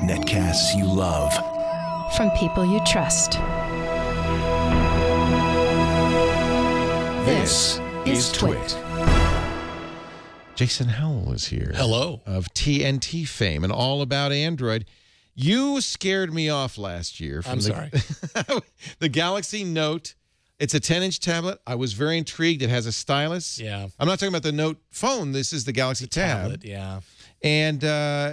Netcasts you love. From people you trust. This is Twit. Jason Howell is here. Hello. Of TNT fame and all about Android. You scared me off last year. From the Galaxy Note. It's a 10-inch tablet. I was very intrigued. It has a stylus. Yeah. I'm not talking about the Note phone. This is the Galaxy Tab. Tablet, yeah. And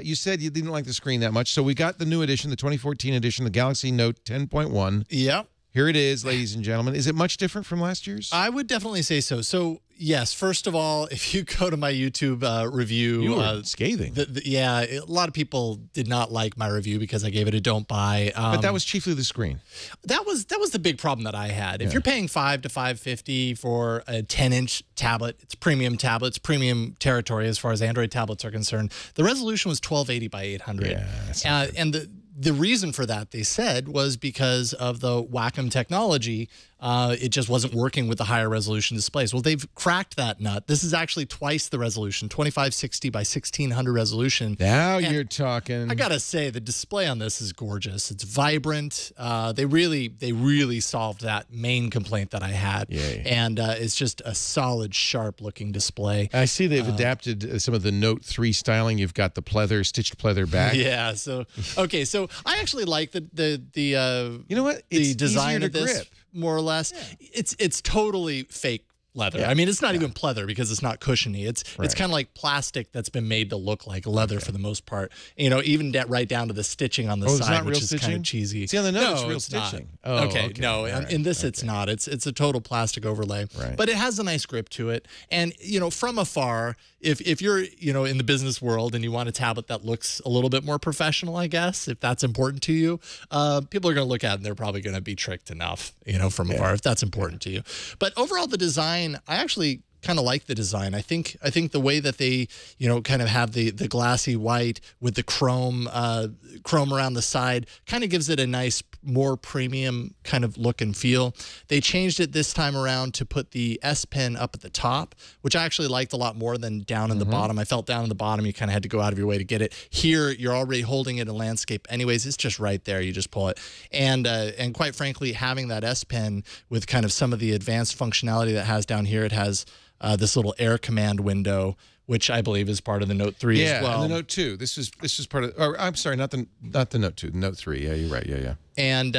you said you didn't like the screen that much. So we got the new edition, the 2014 edition, the Galaxy Note 10.1. Yep. Here it is, ladies and gentlemen. Is it much different from last year's? I would definitely say so. So, yes, first of all, if you go to my YouTube review. You were scathing. Yeah, a lot of people did not like my review because I gave it a don't buy. But that was chiefly the screen. That was the big problem that I had. If you're paying $500 to $550 for a 10-inch tablet, it's premium tablet, it's premium territory as far as Android tablets are concerned. The resolution was 1280 by 800. Yeah, that's and the reason for that, they said, was because of the Wacom technology. It just wasn't working with the higher resolution displays. Well, they've cracked that nut. This is actually twice the resolution, 2560 by 1600 resolution. Now you're talking. I gotta say, the display on this is gorgeous. It's vibrant. They really solved that main complaint that I had. And it's just a solid, sharp-looking display. I see they've adapted some of the Note 3 styling. You've got the pleather, stitched pleather back. Yeah. So okay. So I actually like the you know what? The design to of this. grip. More or less, it's totally fake leather. Yeah. I mean, it's not even pleather because it's not cushiony. It's kind of like plastic that's been made to look like leather for the most part. You know, even right down to the stitching on the side, which is kind of cheesy. See, on the Note, it's real stitching. Oh, okay. No, in this it's not. It's a total plastic overlay. Right. But it has a nice grip to it. And you know, from afar, if you're in the business world and you want a tablet that looks a little bit more professional, I guess, if that's important to you, people are going to look at it and they're probably going to be tricked enough, from afar, if that's important to you. But overall, the design, I actually kind of like the design. I think the way that they, kind of have the glassy white with the chrome around the side kind of gives it a nice, more premium kind of look and feel. They changed it this time around to put the S Pen up at the top, which I actually liked a lot more than down in the bottom. I felt down in the bottom, you kind of had to go out of your way to get it. Here, you're already holding it in landscape anyways. It's just right there. You just pull it. And quite frankly, having that S Pen with kind of some of the advanced functionality that it has down here, it has this little air command window, which I believe is part of the Note 3 as well. Yeah, and the Note 2. This is part of. Or I'm sorry, not the Note 2, the Note 3. Yeah, you're right. Yeah. And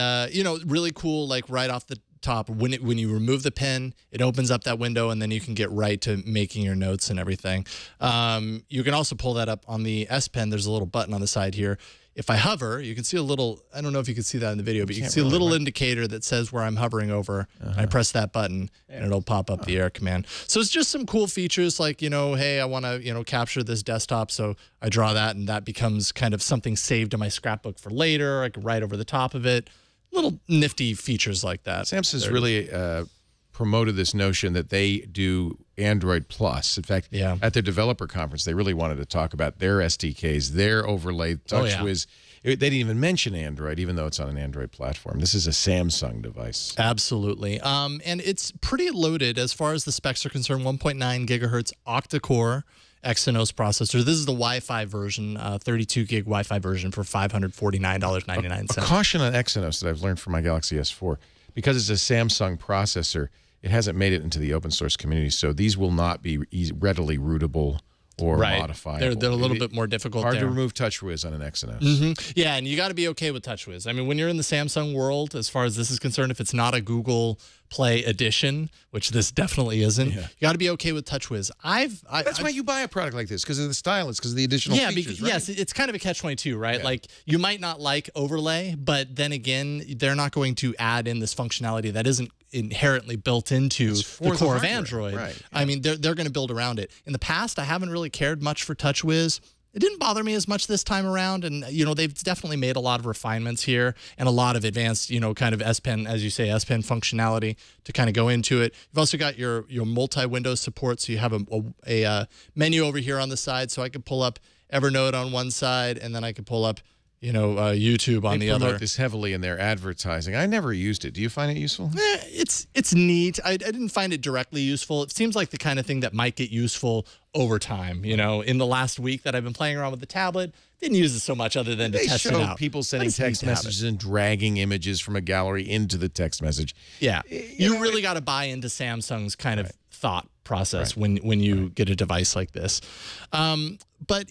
really cool. Like right off the top, when you remove the pen, it opens up that window, and then you can get right to making your notes and everything. You can also pull that up on the S Pen. There's a little button on the side here. If I hover, you can see a little, I don't know if you can see that in the video, but you can see a little indicator that says where I'm hovering over. I press that button, and it'll pop up the air command. So it's just some cool features like, hey, I want to, capture this desktop. So I draw that, and that becomes kind of something saved in my scrapbook for later. I can write over the top of it. Little nifty features like that. Samsung's really promoted this notion that they do Android Plus. In fact, at their developer conference, they really wanted to talk about their SDKs, their overlay, TouchWiz. They didn't even mention Android, even though it's on an Android platform. This is a Samsung device. Absolutely. And it's pretty loaded as far as the specs are concerned. 1.9 gigahertz octa-core Exynos processor. This is the Wi-Fi version, 32 gig Wi-Fi version for $549.99. A caution on Exynos that I've learned from my Galaxy S4. Because it's a Samsung processor, it hasn't made it into the open source community, so these will not be readily rootable or modifiable. They're a little bit more difficult. Hard to remove TouchWiz on an Exynos. Yeah, and you got to be okay with TouchWiz. I mean, when you're in the Samsung world, as far as this is concerned, if it's not a Google Play edition, which this definitely isn't, you got to be okay with TouchWiz. That's why you buy a product like this, because of the stylus, because of the additional features, right? Yes, it's kind of a catch-22, right? Yeah. Like, you might not like overlay, but then again, they're not going to add in this functionality that isn't inherently built into the core of Android. Right. I mean, they're going to build around it. In the past, I haven't really cared much for TouchWiz. It didn't bother me as much this time around, and they've definitely made a lot of refinements here and a lot of advanced, kind of S Pen, as you say, S Pen functionality to kind of go into it. You've also got your multi-window support, so you have a menu over here on the side, so I could pull up Evernote on one side, and then I could pull up YouTube on the other. They promote this heavily in their advertising. I never used it. Do you find it useful? It's neat. I didn't find it directly useful. It seems like the kind of thing that might get useful over time. In the last week that I've been playing around with the tablet, didn't use it so much other than to test it out. People sending text messages and dragging images from a gallery into the text message. Yeah, you really got to buy into Samsung's kind of thought process when you get a device like this. But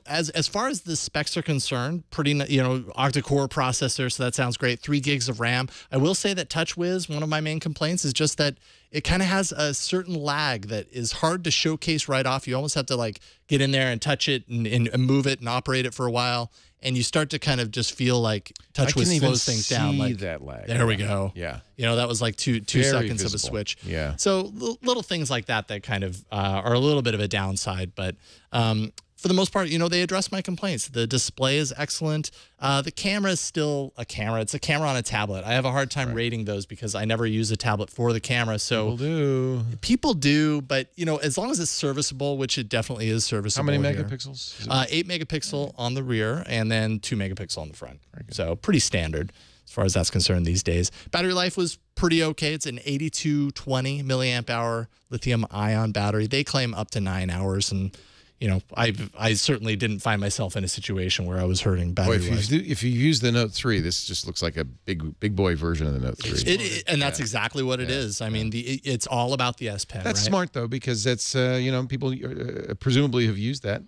as far as the specs are concerned, pretty, octa-core processor, so that sounds great. 3 gigs of RAM. I will say that TouchWiz, one of my main complaints is just that it kind of has a certain lag that is hard to showcase right off. You almost have to get in there and touch it and move it and operate it for a while. And you start to kind of just feel like TouchWiz slows things down. That lag. There we go. Yeah. That was like two seconds of a switch. Yeah. So little things like that kind of are a little bit of a downside, but for the most part, they address my complaints. The display is excellent. The camera is still a camera. It's a camera on a tablet. I have a hard time rating those because I never use a tablet for the camera. So people do, but as long as it's serviceable, which it definitely is serviceable. How many megapixels? 8 megapixel on the rear and then 2 megapixel on the front. So pretty standard as far as that's concerned these days. Battery life was pretty okay. It's an 8220 milliamp hour lithium ion battery. They claim up to 9 hours, and I certainly didn't find myself in a situation where I was hurting battery life. If you use the Note 3, this just looks like a big boy version of the Note 3. And that's exactly what it is. I mean, it's all about the S Pen. That's smart, though, because that's, people presumably have used that.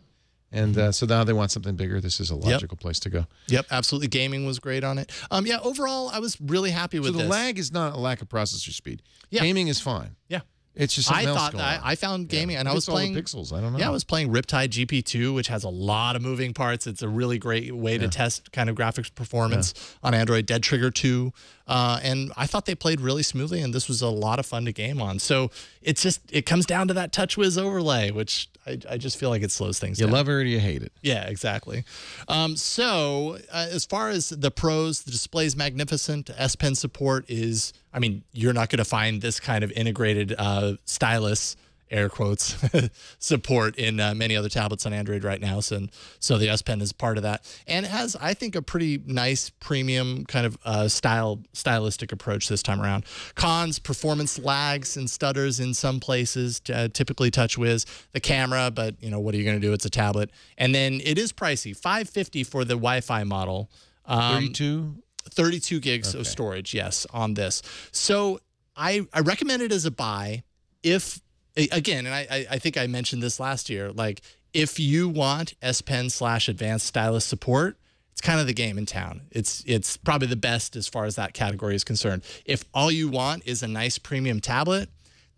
And so now they want something bigger. This is a logical place to go. Yep, absolutely. Gaming was great on it. Yeah, overall, I was really happy with this. So the lag is not a lack of processor speed. Yeah. Gaming is fine. Yeah. It's just something else going on. I found gaming, and I was playing all the pixels. I don't know. Yeah, I was playing Riptide GP2, which has a lot of moving parts. It's a really great way to test kind of graphics performance on Android. Dead Trigger 2, and I thought they played really smoothly, and this was a lot of fun to game on. So it comes down to that TouchWiz overlay, which I just feel like it slows things down. You love it or you hate it. Yeah, exactly. So as far as the pros, the display is magnificent. S Pen support is, you're not going to find this kind of integrated stylus, air quotes, support in many other tablets on Android right now. So the S Pen is part of that. And it has, I think, a pretty nice premium kind of stylistic approach this time around. Cons, performance lags and stutters in some places, typically TouchWiz. The camera, but what are you going to do? It's a tablet. And then it is pricey, $550 for the Wi-Fi model. 32 gigs of storage, yes, on this. So I recommend it as a buy if, again, and I think I mentioned this last year, if you want S Pen / advanced stylus support, it's kind of the game in town. It's probably the best as far as that category is concerned. If all you want is a nice premium tablet,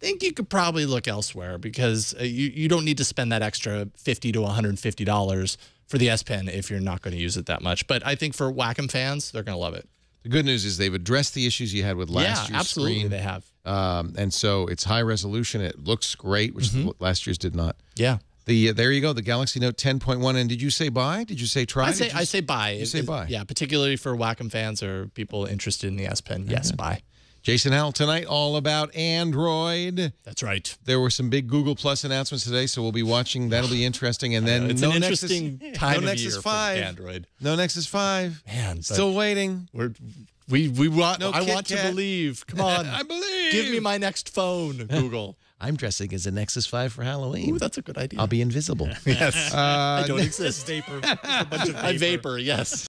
I think you could probably look elsewhere, because you don't need to spend that extra $50 to $150 for the S Pen if you're not going to use it that much. But I think for Wacom fans, they're going to love it. The good news is they've addressed the issues you had with last year's absolutely screen. They have. And so it's high resolution. It looks great, which last year's did not. Yeah. There you go, the Galaxy Note 10.1. And did you say buy? Did you say try? I say buy. You say buy. Yeah, particularly for Wacom fans or people interested in the S Pen. Yes, buy. Jason Howell tonight, all about Android. That's right. There were some big Google Plus announcements today, so we'll be watching. That'll be interesting. And then it's an interesting time of year for Android. No Nexus 5. Man, still waiting. I want to believe. Come on. I believe. Give me my next phone, Google. I'm dressing as a Nexus 5 for Halloween. Ooh, that's a good idea. I'll be invisible. Yes. I don't exist. Vapor. Just a bunch of vapor. I vapor, yes.